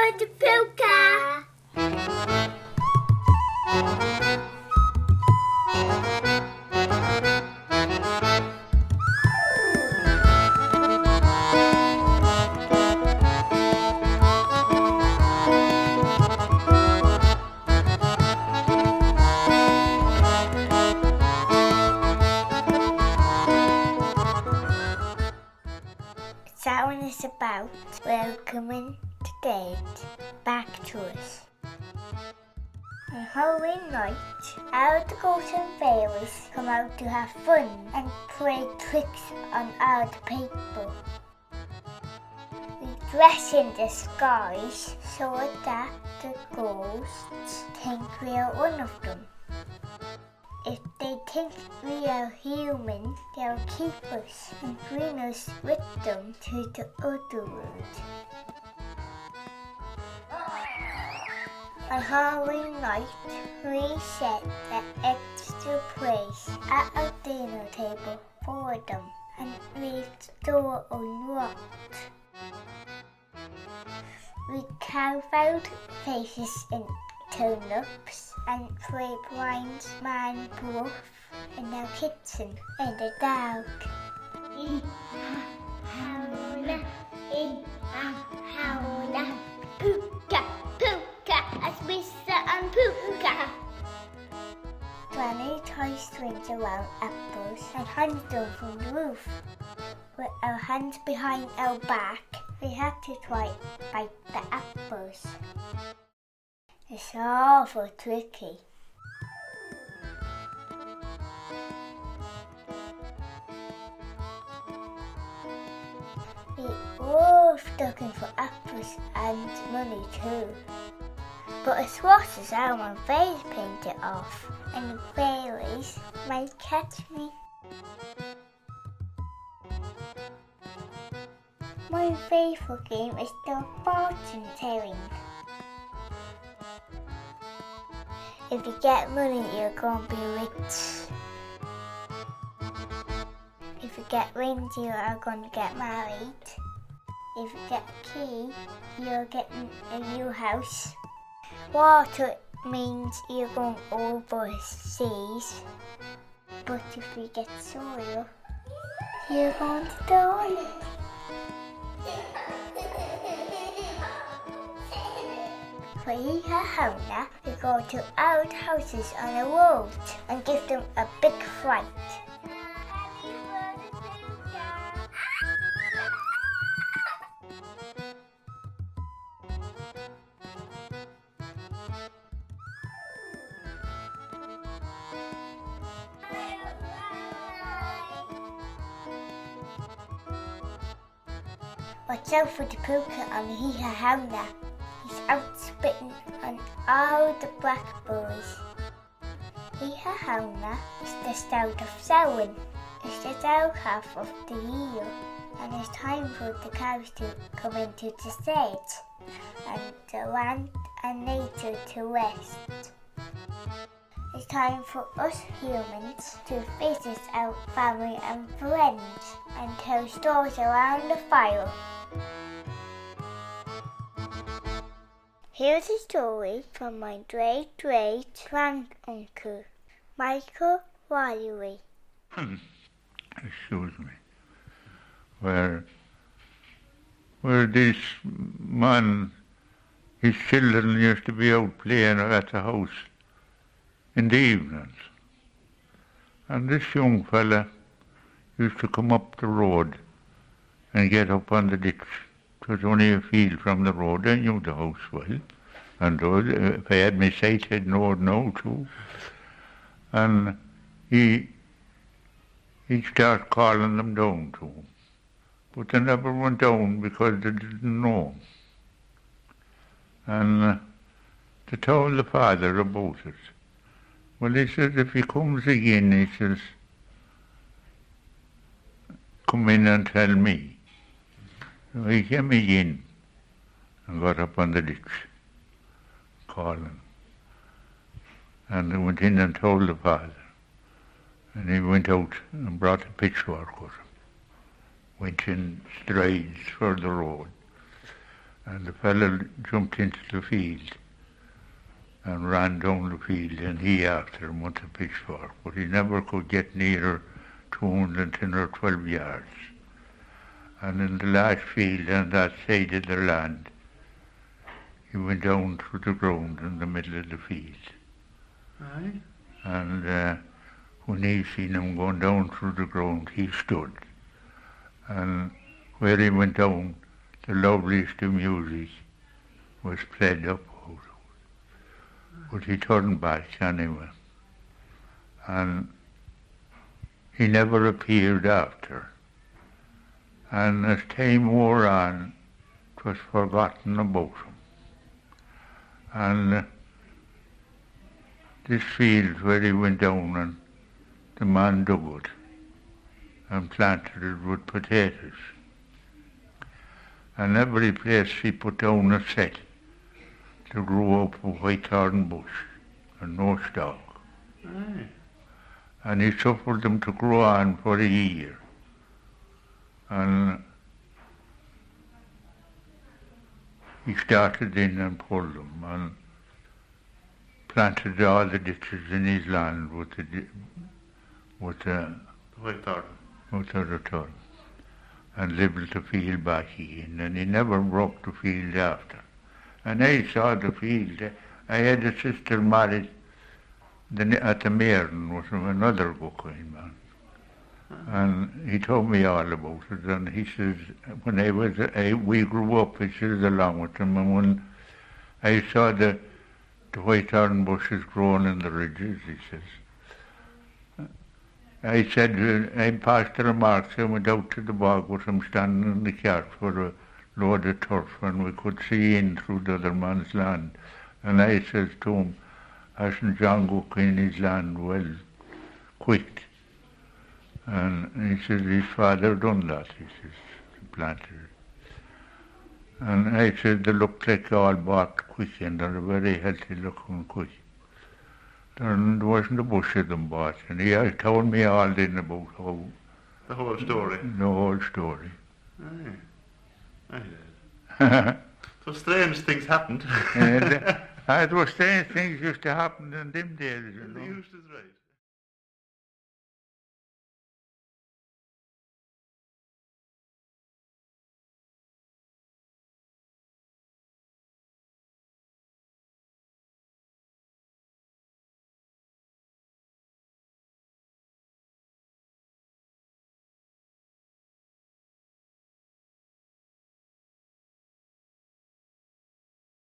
for the puka. That one is about welcoming the dead back to us. On Halloween night, all the ghosts and fairies come out to have fun and play tricks on all the people. We dress in disguise so that the ghosts think we are one of them. If they think we are human, they'll keep us and bring us with them to the other world. On Halloween night, we set an extra place at our dinner table for them and leave the door unlocked. We carve out faces in turnips and play blind man bluff in our kitchen in the dark. Puka, puka, as Mr. and Puka. Granny ties strings around apples and hangs them from the roof. With our hands behind our back, we have to try bite the apples. It's awful tricky. We love looking for apples and money too. But as worse as how my face painted off, and the fairies might catch me. My favourite game is the fortune telling. If you get money, you're going to be rich. If you get rings, you are going to get married. If you get a key, you're getting a new house. Water means you're going overseas. But if you get soil, you're going to die. For Áirc Damhsa, we go to old houses on the road and give them a big fright. Watch out for the puka on Áirc Damhsa. He's out spitting on all the blackberries. Áirc Damhsa is the start of Samhain. It's the dark half of the year, and it's time for the cows to come into the stage, and the land and nature to rest. It's time for us humans to visit our family and friends and tell stories around the fire. Here's a story from my great-great-granduncle, Michael Wyllie. Excuse me. Where this man, his children used to be out playing at the house in the evenings. And this young fella used to come up the road and get up on the ditch. It was only a field from the road. I knew the house well. And if I had my sight, I'd know it now too. And he'd start calling them down to him. But they never went down because they didn't know him. And they told the father about it. Well, he says, if he comes again, he says, come in and tell me. So he came again and got up on the ditch, calling. And they went in and told the father. And he went out and brought a pitchfork with him. Went in strides for the road. And the fellow jumped into the field and ran down the field, and he after him with a pitchfork, but he never could get nearer to 110 or 12 yards. And in the last field on that side of the land, he went down through the ground in the middle of the field. Aye. And when he seen him going down through the ground, he stood. And where he went down, the loveliest of music was played up out. But he turned back anyway. And he never appeared after. And as time wore on, 'twas forgotten about him. And this field where he went down, and the man dug it and planted it with potatoes. And every place he put down a set to grow up a white thorn bush and no stalk. Aye. And he suffered them to grow on for a year. And he started in and pulled them and planted all the ditches in his land with the White thorn. thorn, and levelled the field back again, and he never broke the field after. And I saw the field. I had a sister married at the Marin with another Gokain man. And he told me all about it, and he says, when we grew up, he says, along with him, and when I saw the white thorn bushes growing in the ridges, he says, I said, I passed the remarks, I went out to the bog with him standing in the cart for a load of turf, and we could see in through the other man's land. And I says to him, hasn't John Gokain his land well quicked? And he says, his father done that, he says, planted it. And I said, they look like all bought quick, and they're very healthy looking quick. There wasn't a bush of them bought, and he told me all then about how... The whole story. The whole story. Aye. Aye. So strange things happened. And there were strange things used to happen in them days, you know. The used is right.